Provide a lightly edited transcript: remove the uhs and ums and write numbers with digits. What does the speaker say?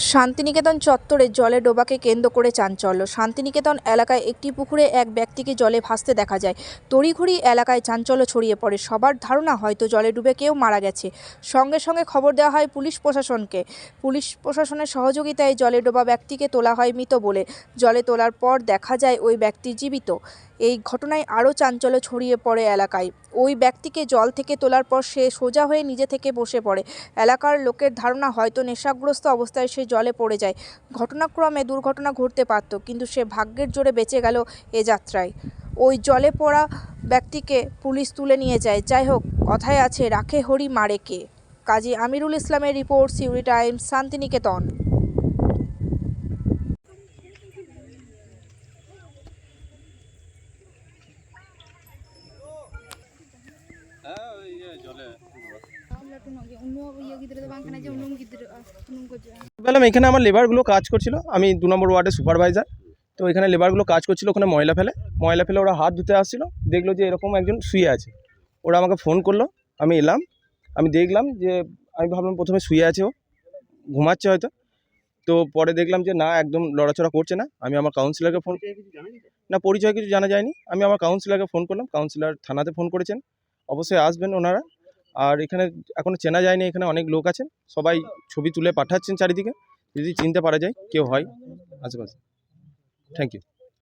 শান্তিনিকেতন চত্বরে জলে ডোবাকে কেন্দ্র করে চাঞ্চল্য। শান্তিনিকেতন এলাকায় একটি পুকুরে এক ব্যক্তিকে জলে ভাসতে দেখা যায়। তড়িঘড়ি এলাকায় চাঞ্চল্য ছড়িয়ে পড়ে। সবার ধারণা হয়তো জলে ডুবে কেউ মারা গেছে। সঙ্গে সঙ্গে খবর দেওয়া হয় পুলিশ প্রশাসনকে। পুলিশ প্রশাসনের সহযোগিতায় জলে ডোবা ব্যক্তিকে তোলা হয় মৃত বলে। জলে তোলার পর দেখা যায় ওই ব্যক্তি জীবিত। এই ঘটনায় আরও চাঞ্চল্য ছড়িয়ে পড়ে এলাকায়। ওই ব্যক্তিকে জল থেকে তোলার পর সে সোজা হয়ে নিজে থেকে বসে পড়ে। এলাকার লোকের ধারণা হয়তো নেশাগ্রস্ত অবস্থায় সে জলে পড়ে যায়। ঘটনাক্রমে দুর্ঘটনা ঘটতে পারত, কিন্তু সে ভাগ্যের জোরে বেঁচে গেল এ যাত্রায়। ওই জলে পড়া ব্যক্তিকে পুলিশ তুলে নিয়ে যায়। যাই হোক, কথায় আছে রাখে হরি মারে কে। কাজী আমিরুল ইসলামের রিপোর্ট, সিউড়ি টাইমস, শান্তিনিকেতন। বললাম এখানে আমার লেবারগুলো কাজ করছিল, আমি 2 নম্বর ওয়ার্ডের সুপারভাইজার। তো এখানে লেবারগুলো কাজ করছিল, ওখানে ময়লা ফেলে ওরা হাত ধুতে আসছিল, দেখলো যে এরকম একজন শুয়ে আছে। ওরা আমাকে ফোন করলো, আমি এলাম, আমি দেখলাম যে আমি ভাবলাম প্রথমে শুয়ে আছে, ও ঘুমাচ্ছে হয়তো। তো পরে দেখলাম যে না, একদম লড়াচড়া করছে না। আমি আমার কাউন্সিলরকে ফোন, না পরিচয় কিছু জানা যায়নি। আমি আমার কাউন্সিলরকে ফোন করলাম, কাউন্সিলর থানাতে ফোন করেছেন, অবশ্যই আসবেন ওনারা। আর এখানে এখনও চেনা যায়নি, এখানে অনেক লোক আছেন, সবাই ছবি তুলে পাঠাচ্ছেন চারিদিকে, যদি চিনতে পারা যায় কেউ হয় আশেপাশে। Thank you.